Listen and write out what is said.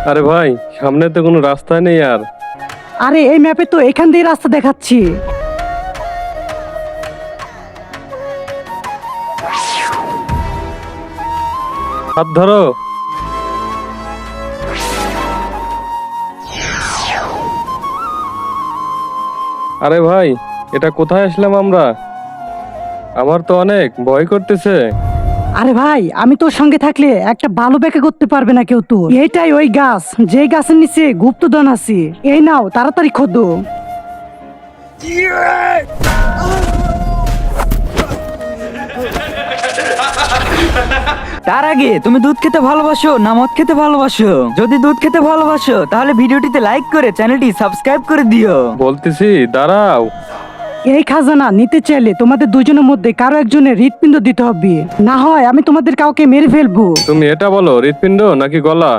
আরে ভাই, সামনে তো কোনো রাস্তা নেই আর। আরে এই ম্যাপে তো এখান দিয়ে রাস্তা দেখাচ্ছি। হাত ধরো। আরে ভাই, এটা কোথায় আসলাম আমরা? আমার তো অনেক ভয় করতেছে। আরে ভাই, আমি তোর সঙ্গে থাকলে একটা ভালো ব্যাখ্যা করতে পারবে না কেউ তোর। এইটাই ওই গাছ, যে গাছের নিচে গুপ্তধন আছে। এই নাও, তাড়াতাড়ি খোদো। তার আগে তুমি দুধ খেতে ভালোবাসো না মদ খেতে ভালোবাসো? যদি দুধ খেতে ভালোবাসো তাহলে ভিডিওটিতে লাইক করে চ্যানেলটি সাবস্ক্রাইব করে দিও। বলতেছি দাঁড়াও। এই খাজানা নিতে চাইলে তোমাদের দুজনের মধ্যে কারো একজনের হৃৎপিণ্ড দিতে হবে, না হয় আমি তোমাদের কাউকে মেরে ফেলবো। তুমি এটা বলো, হৃৎপিণ্ড নাকি গলা?